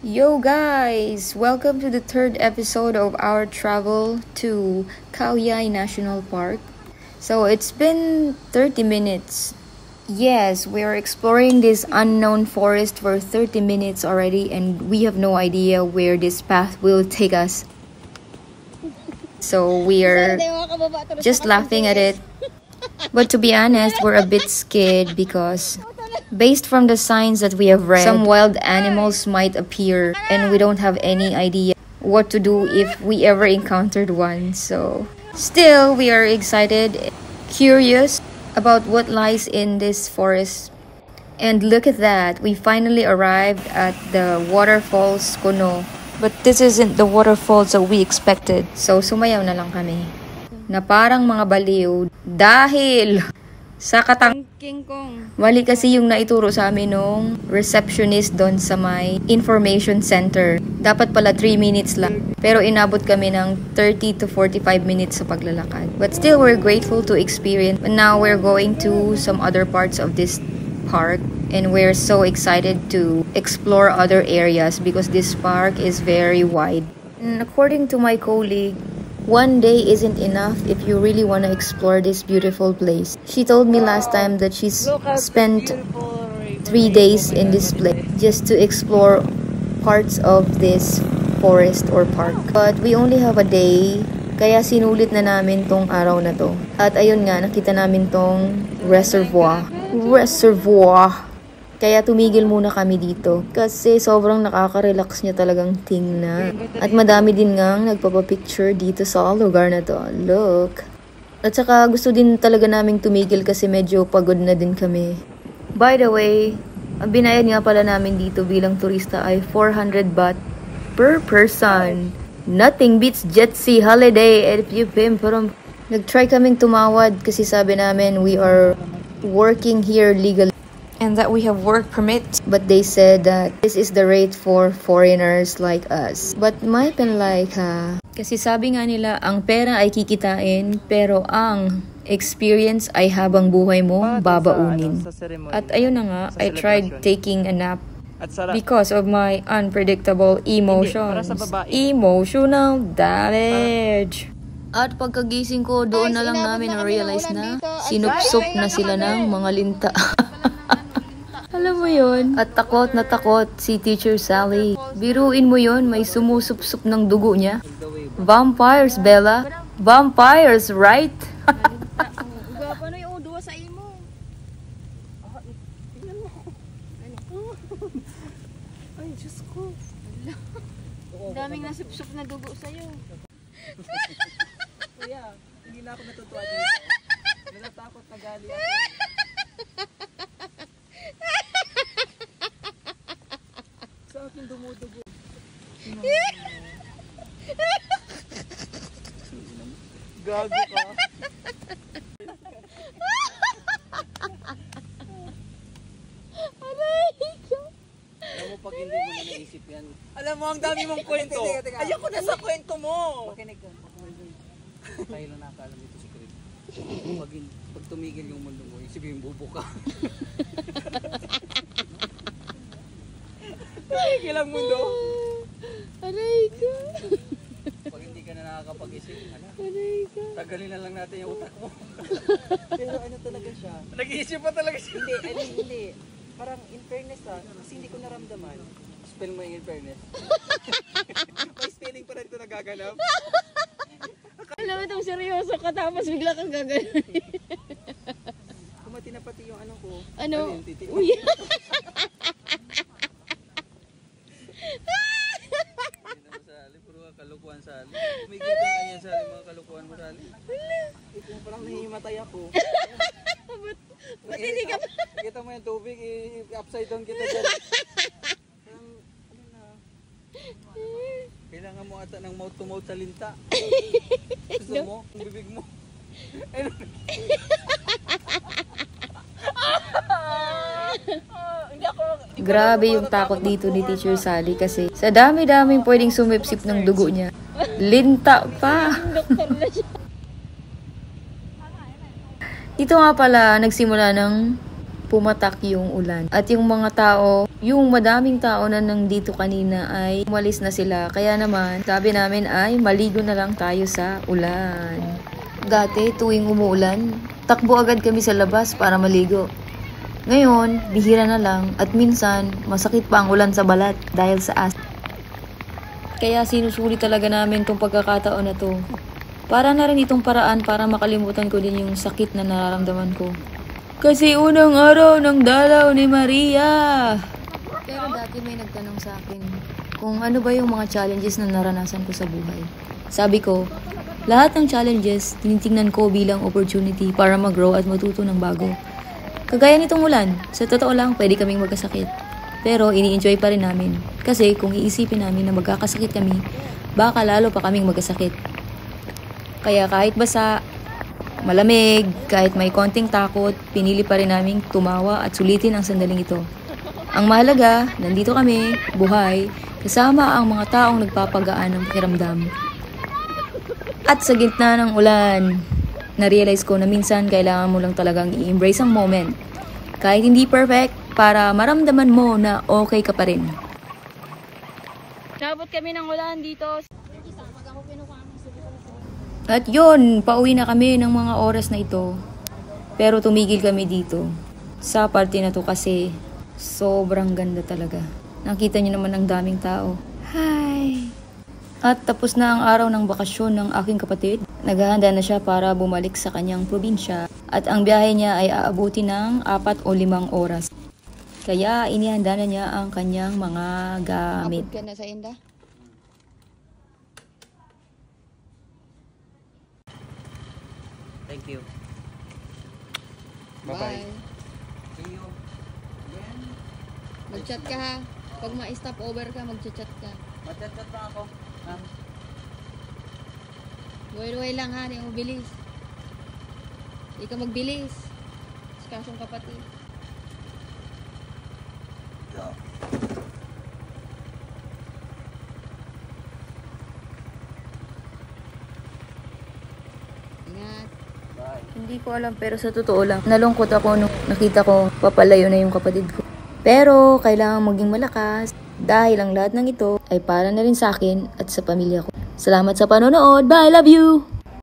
Yo guys! Welcome to the third episode of our travel to Khao Yai National Park. So it's been 30 minutes. Yes, we are exploring this unknown forest for 30 minutes already and we have no idea where this path will take us. So we are just laughing at it. But to be honest, we're a bit scared because based from the signs that we have read, some wild animals might appear and we don't have any idea what to do if we ever encountered one. So still, we are excited, curious about what lies in this forest. And look at that, we finally arrived at the waterfalls Kono. But this isn't the waterfalls that we expected. So sumayaw na lang kami na parang mga baliw dahil sa King Kong. Mali kasi yung naituro sa amin nung receptionist doon sa may information center. Dapat pala 3 minutes lang. Pero inabot kami ng 30 to 45 minutes sa paglalakad. But still, we're grateful to experience. And now we're going to some other parts of this park. And we're so excited to explore other areas because this park is very wide. And according to my colleague, one day isn't enough if you really want to explore this beautiful place. She told me last time that she's spent 3 days in this place just to explore parts of this forest or park. But we only have a day, kaya sinulit na namin tong araw na to. At ayun nga, nakita namin tong reservoir. Kaya tumigil muna kami dito kasi sobrang nakaka-relax niya talagang tingnan. At madami din ngang nagpapapicture dito sa lugar na to. Look! At saka gusto din talaga naming tumigil kasi medyo pagod na din kami. By the way, ang binayad nga pala namin dito bilang turista ay 400 baht per person. Nothing beats jet sea holiday at if from. Nag-try kaming tumawad kasi sabi namin we are working here legally. And that we have work permits. But they said that this is the rate for foreigners like us. But may like ha. Kasi sabi nga nila, ang pera ay kikitain, pero ang experience ay habang buhay mo babaunin. At ayun na nga, I tried taking a nap because of my unpredictable emotions. Emotional damage. At pagkagising ko, doon na lang namin na-realize na sinupsop na sila ng mga linta. Alam mo yun? At takot na takot si Teacher Sally. Biruin mo yun, may sumusup-sup ng dugo niya. Vampires, Bella. Vampires, right? Paano yung duwa sa imo? Ay, Diyos ko. Ang daming nasup-sup na dugo sa'yo. Kuya, hindi na ako natutuwa dito. Natatakot na gali ako. Sa akin dumudugo. Gago ka. Alam mo, pag hindi mo na naisip yan. Alam mo, ang dami mong kwento. Ayoko na sa kwento mo. Makinig ka. Tayo lang nakakaalam dito si Craig. Pag tumigil yung mundo mo, isipin bubo ka. Tumigil ang mundo. Aray ka. Pag hindi ka na nakakapag-isip, Aray ka. tagalin na lang natin yung utak mo. Pero ano talaga siya? Nag-iisip pa talaga siya. Hindi. Parang in fairness kasi hindi ko naramdaman. Spell mo yung in fairness. May spelling pa rin ito nagaganap. Alam mo itong seryoso ka tapos bigla kang gagawin. Kumati na pati yung ano ko. Ano? Yung titik. Uy! Sali, puro kalukuhan sali. Umigit na ganyan sali, mga kalukuhan mo sali. Ito mo parang nahihimatay ako. Ba't hindi ka pa? Kita mo yung tubig, upside down kita dyan. Parang, ano na. Kailangan mo ata ng mouth to mouth sa linta. Gusto mo? Ang bibig mo. Grabe yung takot dito ni Teacher Sally kasi sa dami-daming pwedeng sumipsip ng dugo niya. Linta pa! Dito nga pala nagsimula ng pumatak yung ulan. At yung mga tao Yung madaming tao na nandito kanina ay umalis na sila. Kaya naman, sabi namin ay maligo na lang tayo sa ulan. Dati, tuwing umuulan, takbo agad kami sa labas para maligo. Ngayon, bihira na lang at minsan, masakit pa ang ulan sa balat dahil sa asma. Kaya sinusuri talaga namin tong pagkakataon na to. Para na rin itong paraan para makalimutan ko din yung sakit na nararamdaman ko. Kasi unang araw ng dalaw ni Maria. Pero dati may nagtanong sa akin kung ano ba yung mga challenges na naranasan ko sa buhay. Sabi ko, lahat ng challenges tinitingnan ko bilang opportunity para mag-grow at matuto ng bago. Kagaya nitong ulan, sa totoo lang pwede kaming magkasakit. Pero ini-enjoy pa rin namin. Kasi kung iisipin namin na magkakasakit kami, baka lalo pa kaming magkasakit. Kaya kahit basa, malamig, kahit may konting takot, pinili pa rin naming tumawa at sulitin ang sandaling ito. Ang mahalaga, nandito kami, buhay, kasama ang mga taong nagpapagaan ng pakiramdam. At sa gitna ng ulan, na-realize ko na minsan kailangan mo lang talagang i-embrace ang moment. Kahit hindi perfect, para maramdaman mo na okay ka pa rin. Nabot kami ng ulan dito. At yun, pauwi na kami ng mga oras na ito. Pero tumigil kami dito. Sa parte na to kasi sobrang ganda talaga. Nakita niyo naman ang daming tao. Hi! At tapos na ang araw ng bakasyon ng aking kapatid. Naghahanda na siya para bumalik sa kanyang probinsya. At ang biyahe niya ay aabuti ng 4 o 5 oras. Kaya inihanda na niya ang kanyang mga gamit. Abot ka na sa inda? Thank you. Bye. See you. Again. Mag-chat ka ha. Pag ma-stop over ka, mag-chat ka. Machat-chat lang ako. Luway-luway lang ha, hindi mo bilis. Hindi ka magbilis. Kasyong kapatid. Ingat. Bye. Hindi ko alam pero sa totoo lang, nalungkot ako nung nakita ko papalayo na yung kapatid ko. Pero kailangan maging malakas dahil ang lahat ng ito ay para na rin sa akin at sa pamilya ko. Salamat sa panonood. Bye! Love you!